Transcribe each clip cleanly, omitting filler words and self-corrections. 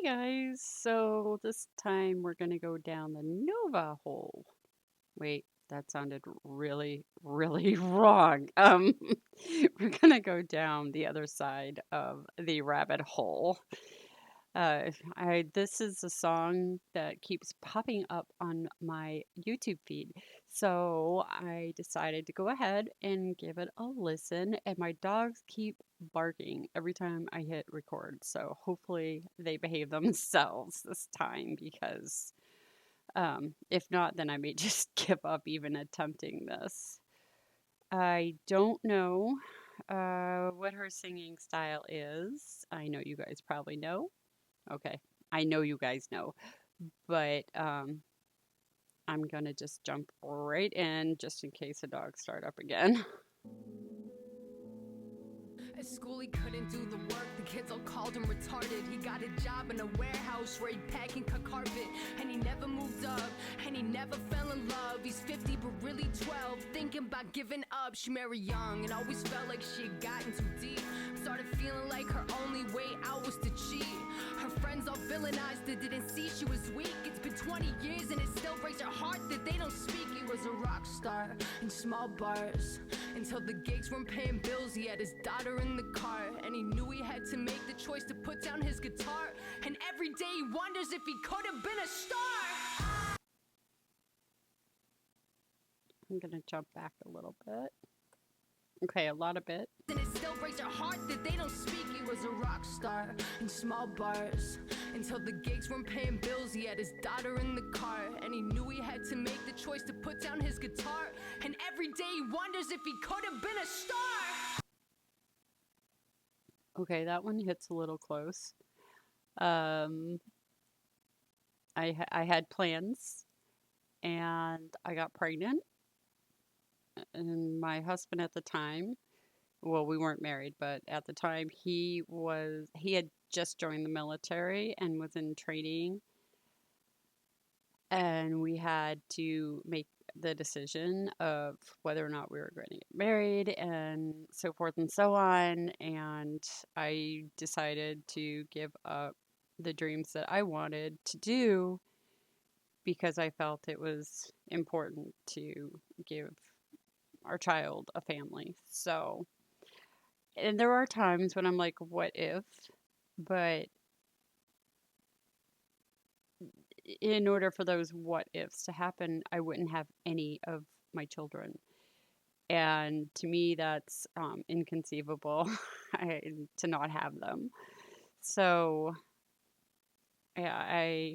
Hey guys, so this time we're gonna go down the Nova hole. Wait, that sounded really, really wrong. We're gonna go down the other side of the rabbit hole. This is a song that keeps popping up on my YouTube feed. So I decided to go ahead and give it a listen, and my dogs keep barking every time I hit record. So hopefully they behave themselves this time because if not, then I may just give up even attempting this. I don't know what her singing style is. I know you guys probably know. Okay. I know you guys know, but I'm gonna just jump right in just in case the dogs start up again. At school he couldn't do the work, the kids all called him retarded. He got a job in a warehouse where he'd pack and cut carpet. And he never moved up, and he never fell in love. He's 50 but really 12, thinking about giving up. She married young and always felt like she had gotten too deep. Started feeling like her only way out was to cheat. Her friends all villainized her, didn't see she was weak. It's been 20 years and it still breaks her heart that they don't speak. He was a rock star in small bars until the gigs weren't paying bills. He had his daughter in the car, and he knew he had to make the choice to put down his guitar. And every day he wonders if he could have been a star. I'm gonna jump back a little bit. Okay, a lot of bit. And it still breaks her heart that they don't speak. He was a rock star in small bars until the gigs weren't paying bills. He had his daughter in the car, and he knew he had to make the choice to put down his guitar. And every day he wonders if he could have been a star. Okay, that one hits a little close. Um, I had plans, and I got pregnant, and my husband at the time, well, we weren't married, but at the time he had just joined the military and was in training, and we had to make the decision of whether or not we were going to get married and so forth and so on. And I decided to give up the dreams that I wanted to do because I felt it was important to give our child a family. So, and there are times when I'm like, what if? But in order for those what ifs to happen, I wouldn't have any of my children. And to me, that's inconceivable to not have them. So, yeah,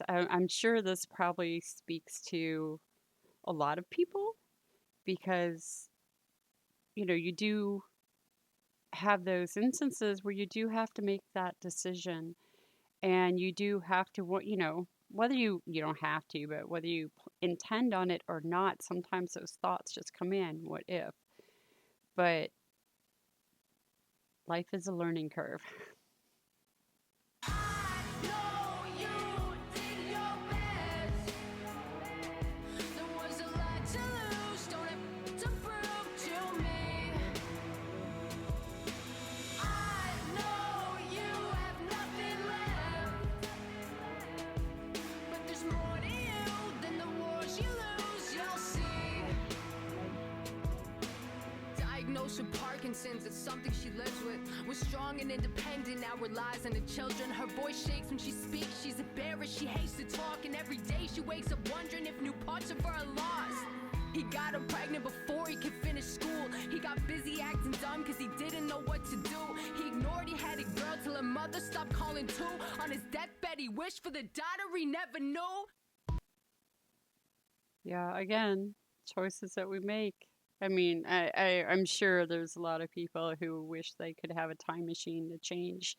I'm sure this probably speaks to a lot of people because, you do have those instances where you do have to make that decision and you do have to whether you don't have to, but whether you intend on it or not, sometimes those thoughts just come in, what if? But life is a learning curve. With Parkinson's, it's something she lives with. Was strong and independent, now relies on the children. Her voice shakes when she speaks, she's embarrassed, she hates to talk. And every day she wakes up wondering if new parts of her are lost. He got her pregnant before he could finish school. He got busy acting dumb cause he didn't know what to do. He ignored he had a girl till her mother stopped calling too. On his deathbed he wished for the daughter he never knew. Yeah, again, choices that we make. I mean, I'm sure there's a lot of people who wish they could have a time machine to change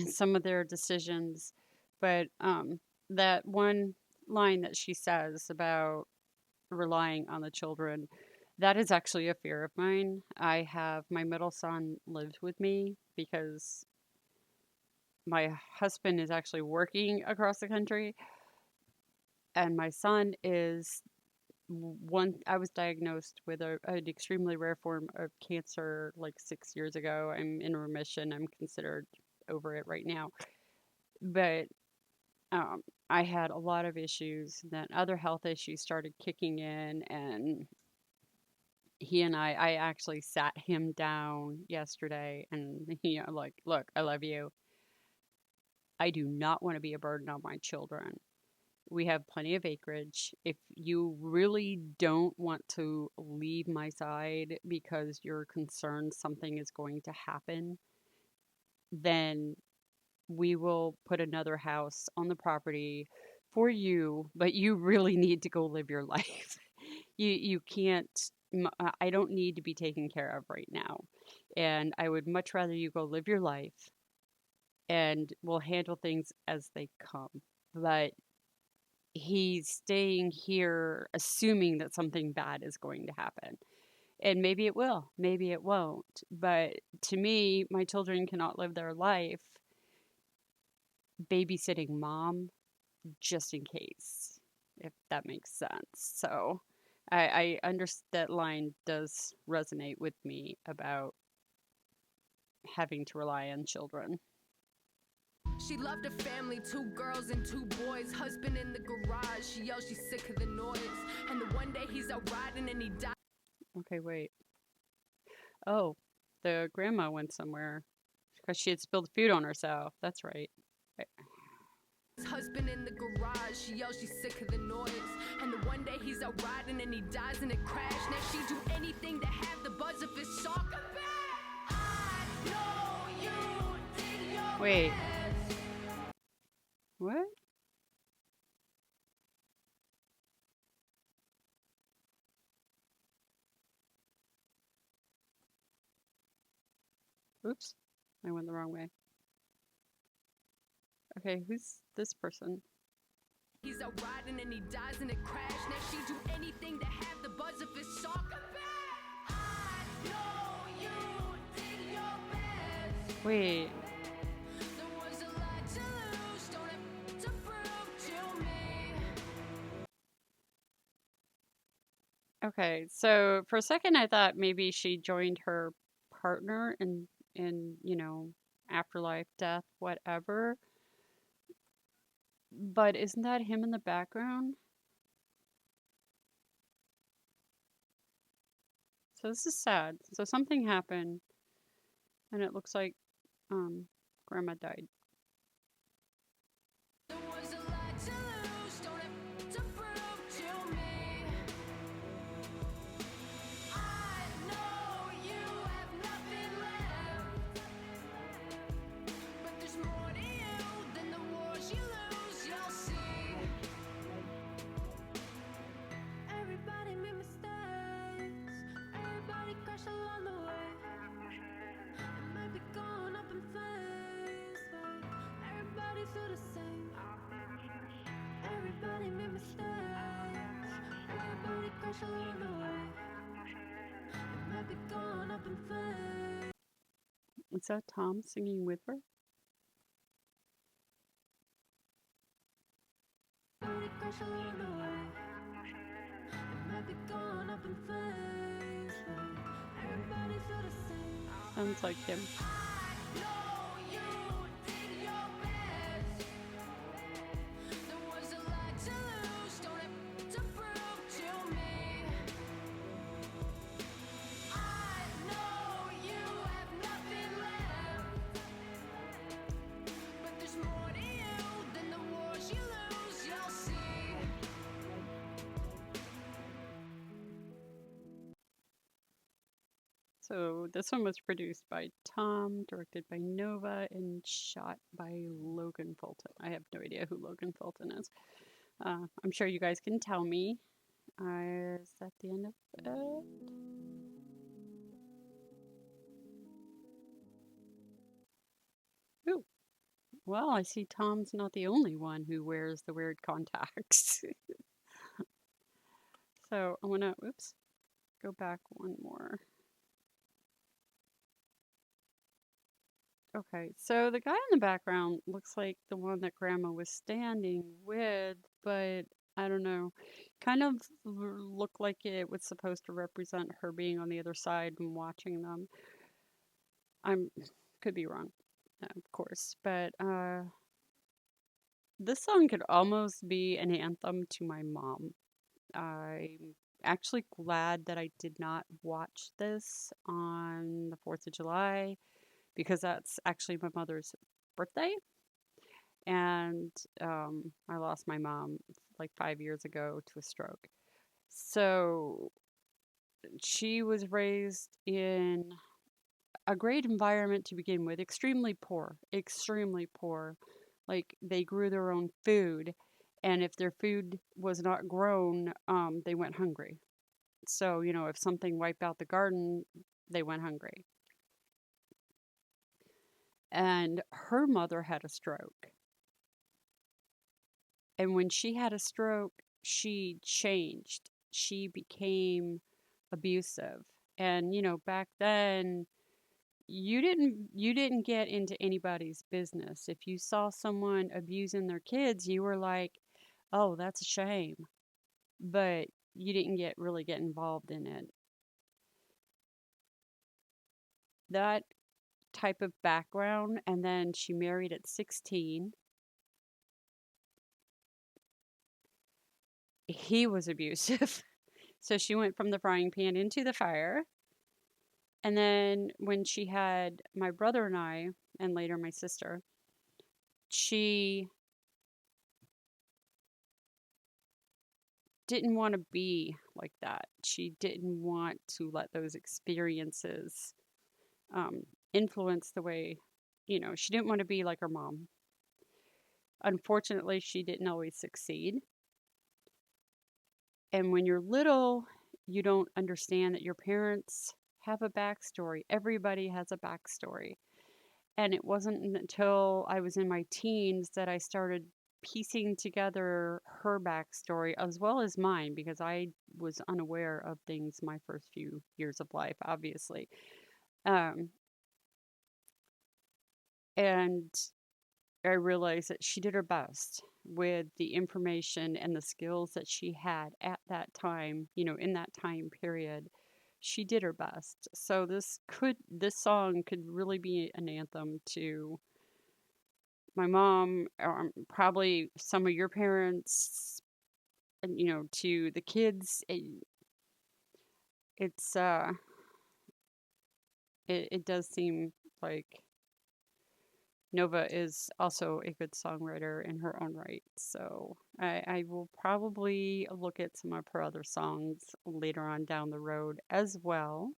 some of their decisions. But that one line that she says about relying on the children, that is actually a fear of mine. I have my middle son lives with me because my husband is actually working across the country, and my son is one. I was diagnosed with an extremely rare form of cancer like 6 years ago. I'm in remission. I'm considered over it right now. But I had a lot of issues. Then other health issues started kicking in, and he and I actually sat him down yesterday, and like, look, I love you. I do not want to be a burden on my children. We have plenty of acreage. If you really don't want to leave my side because you're concerned something is going to happen, then we will put another house on the property for you, but you really need to go live your life. You can't I don't need to be taken care of right now. And I would much rather you go live your life and we'll handle things as they come. But he's staying here assuming that something bad is going to happen. And maybe it will, maybe it won't. But to me, my children cannot live their life babysitting mom just in case, if that makes sense. So I understand that line does resonate with me about having to rely on children. She loved her family, 2 girls and 2 boys. Husband in the garage, she yells she's sick of the noise. And the one day he's out riding and he died. Okay, wait. Oh, the grandma went somewhere because she had spilled food on herself. That's right. Husband in the garage, she yells she's sick of the noise. And the one day he's out riding and he dies in a crash. Now she'd do anything to have the buzz of his song. I know you did your Wait. best. What? Oops. I went the wrong way. Okay, who's this person? He's out riding and he dies in a crash. Now she'd do anything to have the buzz of his song. I know you did your best. Wait. There was a lot to lose, don't have to prove to me. Okay, so for a second I thought maybe she joined her partner in afterlife, death, whatever. But isn't that him in the background? So this is sad. So something happened and it looks like grandma died. There was a lot to lose, don't have to prove to me. I know you have nothing left, but there's more to you than the wars you lose, you'll see. Everybody made mistakes, everybody crashed along the way. It might be going up in flames, but everybody feel the same. Everybody made mistakes, everybody crashed along the way. It might be going up in flames. Is that Tom singing with her? Everybody crashed along the way. It might be going up in flames, but everybody feel the same. Sounds like him. I know you did your best. There was a lot to lose, don't have to prove to me. I know you have nothing left, but there's more to you than the wars you lose, you'll see. So this one was produced by Tom, directed by Nova, and shot by Logan Fulton. I have no idea who Logan Fulton is. I'm sure you guys can tell me. Is that the end of it? Ooh. Well, I see Tom's not the only one who wears the weird contacts. So I want to, oops, go back one more. Okay, so the guy in the background looks like the one that Grandma was standing with, but I don't know. Kind of looked like it was supposed to represent her being on the other side and watching them. I'm could be wrong, of course, but This song could almost be an anthem to my mom. I'm actually glad that I did not watch this on the 4th of July because that's actually my mother's birthday. And I lost my mom like 5 years ago to a stroke. So she was raised in a great environment to begin with, extremely poor, extremely poor. Like they grew their own food, and if their food was not grown, they went hungry. So, if something wiped out the garden, they went hungry. And her mother had a stroke. And when she had a stroke, she changed. She became abusive. And, back then, you didn't get into anybody's business. If you saw someone abusing their kids, you were like, "Oh, that's a shame." But you didn't get involved in it. That type of background, and then she married at 16. He was abusive. So she went from the frying pan into the fire. And then when she had my brother and I, and later my sister, she didn't want to be like that. She didn't want to let those experiences influence the way, she didn't want to be like her mom. Unfortunately, she didn't always succeed. And when you're little, you don't understand that your parents have a backstory. Everybody has a backstory. And it wasn't until I was in my teens that I started piecing together her backstory as well as mine because I was unaware of things my first few years of life, obviously. Um, and I realized that she did her best with the information and the skills that she had at that time, in that time period. She did her best. So this song could really be an anthem to my mom, or probably some of your parents, and to the kids. It's it does seem like Nova is also a good songwriter in her own right. So I will probably look at some of her other songs later on down the road as well.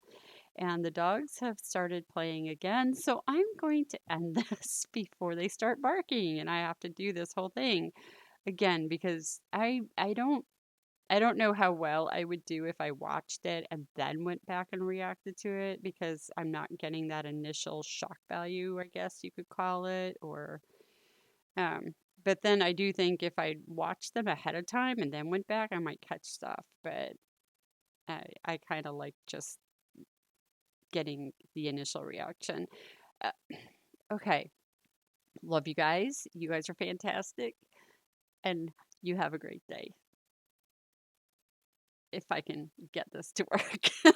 And the dogs have started playing again. So I'm going to end this before they start barking and I have to do this whole thing again because I don't know how well I would do if I watched it and then went back and reacted to it because I'm not getting that initial shock value, I guess you could call it, or um but then I do think if I watched them ahead of time and then went back, I might catch stuff, but I kind of like just getting the initial reaction. Uh, okay, love you guys. You guys are fantastic, and you have a great day. If I can get this to work.